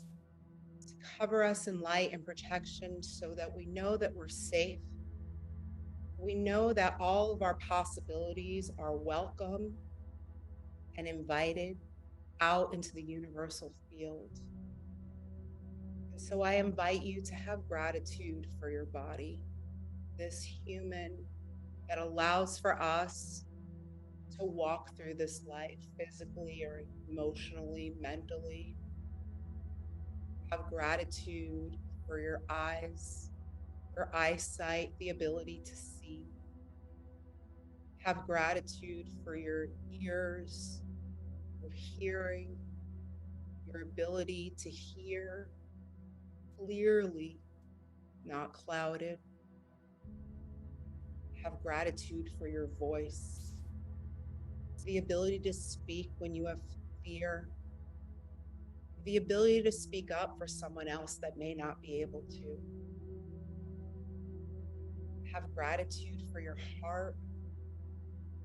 to cover us in light and protection so that we know that we're safe. We know that all of our possibilities are welcome and invited out into the universal field. And so I invite you to have gratitude for your body, this human that allows for us to walk through this life physically or emotionally, mentally. Have gratitude for your eyes, your eyesight, the ability to see. Have gratitude for your ears, your hearing, your ability to hear clearly, not clouded. Have gratitude for your voice, the ability to speak when you have fear, the ability to speak up for someone else that may not be able to. Have gratitude for your heart,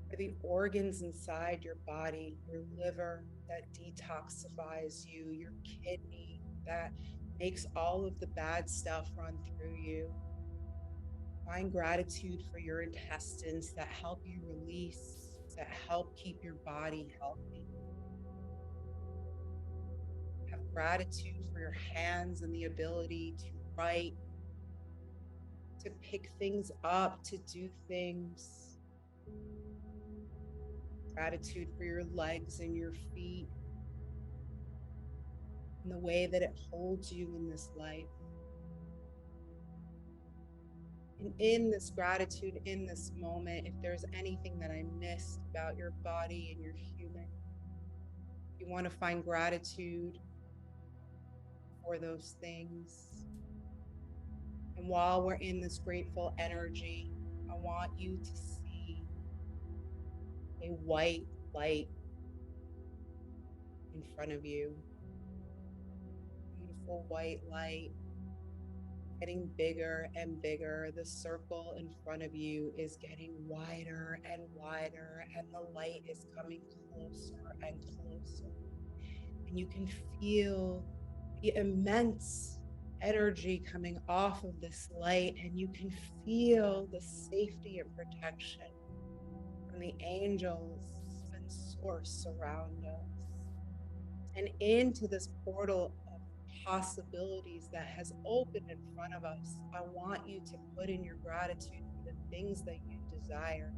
for the organs inside your body, your liver that detoxifies you, your kidney that makes all of the bad stuff run through you. Find gratitude for your intestines that help you release, that help keep your body healthy. Have gratitude for your hands and the ability to write, to pick things up, to do things. Gratitude for your legs and your feet and the way that it holds you in this life. And in this gratitude, in this moment, if there's anything that I missed about your body and your human, you want to find gratitude for those things. And while we're in this grateful energy, I want you to see a white light in front of you. Beautiful white light getting bigger and bigger. The circle in front of you is getting wider and wider, and the light is coming closer and closer. And you can feel the immense energy coming off of this light, and you can feel the safety and protection from the angels and source around us, and into this portal of possibilities that has opened in front of us. I want you to put in your gratitude for the things that you desire.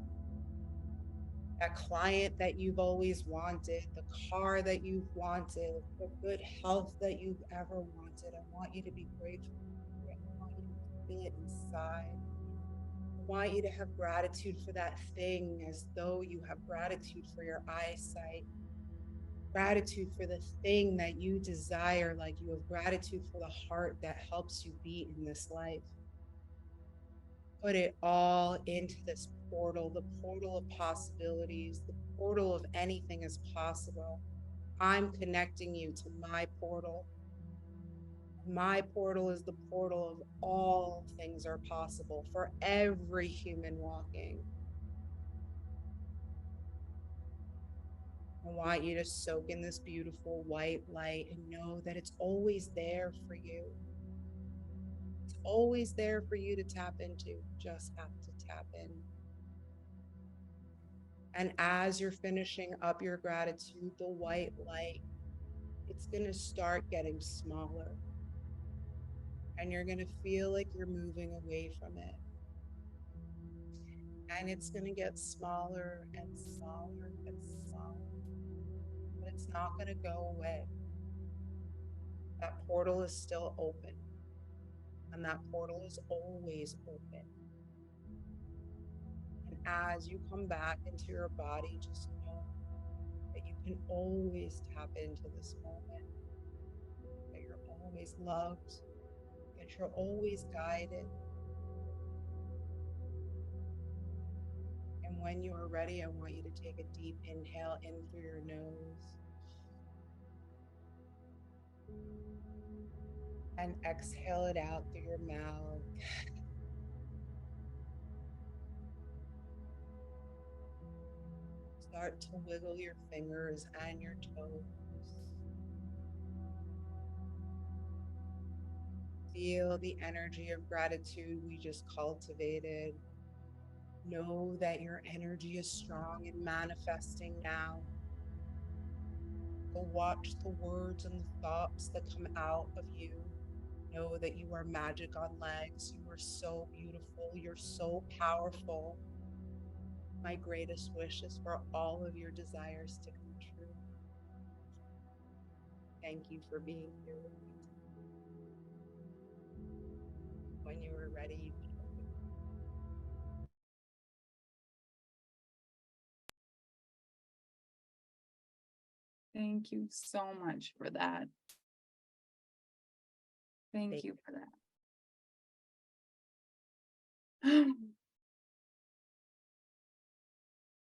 That client that you've always wanted, the car that you've wanted, the good health that you've ever wanted. I want you to be grateful for it. I want you to feel it inside. I want you to have gratitude for that thing as though you have gratitude for your eyesight. Gratitude for the thing that you desire, like you have gratitude for the heart that helps you beat in this life. Put it all into this portal, the portal of possibilities, the portal of anything is possible. I'm connecting you to my portal. My portal is the portal of all things are possible for every human walking. I want you to soak in this beautiful white light and know that it's always there for you. It's always there for you to tap into. You just have to tap in. And as you're finishing up your gratitude, the white light, it's going to start getting smaller. And you're going to feel like you're moving away from it. And it's going to get smaller and smaller and smaller. But it's not going to go away. That portal is still open. And that portal is always open. And as you come back into your body, just know that you can always tap into this moment, that you're always loved, that you're always guided. And when you are ready, I want you to take a deep inhale in through your nose and exhale it out through your mouth. Start to wiggle your fingers and your toes. Feel the energy of gratitude we just cultivated. Know that your energy is strong and manifesting now. Go watch the words and the thoughts that come out of you. Know that you are magic on legs. You are so beautiful. You're so powerful. My greatest wish is for all of your desires to come true. Thank you for being here with me. When you are ready, you can open. Thank you so much for that. Thank you for that.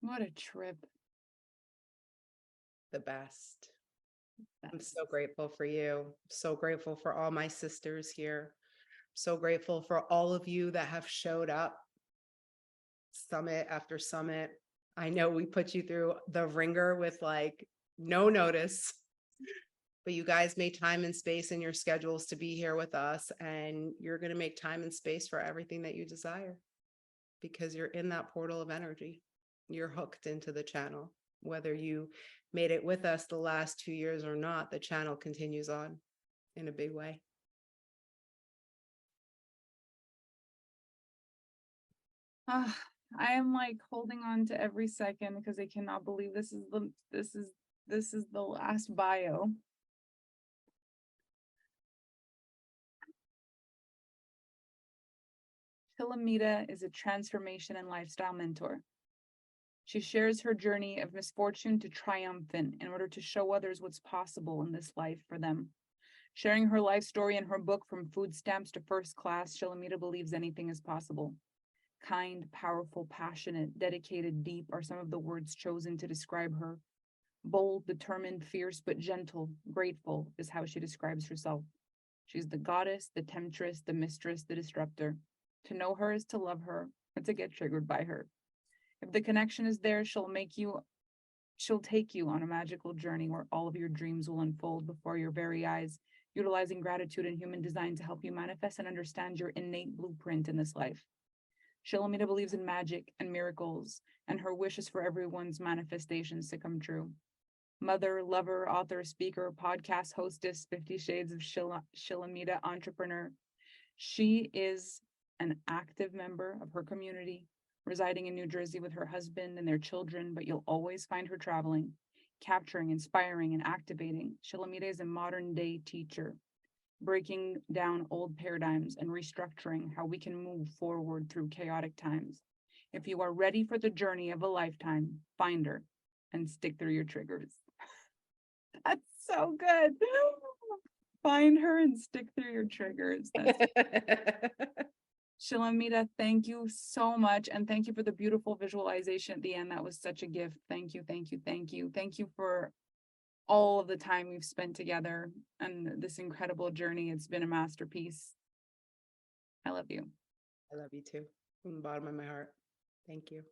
What a trip. The best. I'm so grateful for you. So grateful for all my sisters here. So grateful for all of you that have showed up summit after summit. I know we put you through the ringer with like no notice, but you guys made time and space in your schedules to be here with us, and you're going to make time and space for everything that you desire because you're in that portal of energy. You're hooked into the channel. Whether you made it with us the last 2 years or not, the channel continues on in a big way. I am like holding on to every second because I cannot believe this is the last bio. Shilamida is a transformation and lifestyle mentor. She shares her journey of misfortune to triumphant in order to show others what's possible in this life for them. Sharing her life story in her book, From Food Stamps to First Class, Shilamida believes anything is possible. Kind, powerful, passionate, dedicated, deep are some of the words chosen to describe her. Bold, determined, fierce, but gentle, grateful is how she describes herself. She's the goddess, the temptress, the mistress, the disruptor. To know her is to love her, or to get triggered by her. If the connection is there, she'll make you She'll take you on a magical journey where all of your dreams will unfold before your very eyes, utilizing gratitude and human design to help you manifest and understand your innate blueprint in this life. Shilamida believes in magic and miracles, and her wish is for everyone's manifestations to come true. Mother, lover, author, speaker, podcast hostess, 50 Shades of Shilamida entrepreneur. She is an active member of her community, residing in New Jersey with her husband and their children, but you'll always find her traveling, capturing, inspiring, and activating. Shilamida is a modern day teacher, breaking down old paradigms and restructuring how we can move forward through chaotic times. If you are ready for the journey of a lifetime, find her and stick through your triggers. That's so good. Find her and stick through your triggers. That's Shilamida, thank you so much. And thank you for the beautiful visualization at the end. That was such a gift. Thank you, thank you, thank you. Thank you for all of the time we've spent together and this incredible journey. It's been a masterpiece. I love you. I love you too, from the bottom of my heart. Thank you.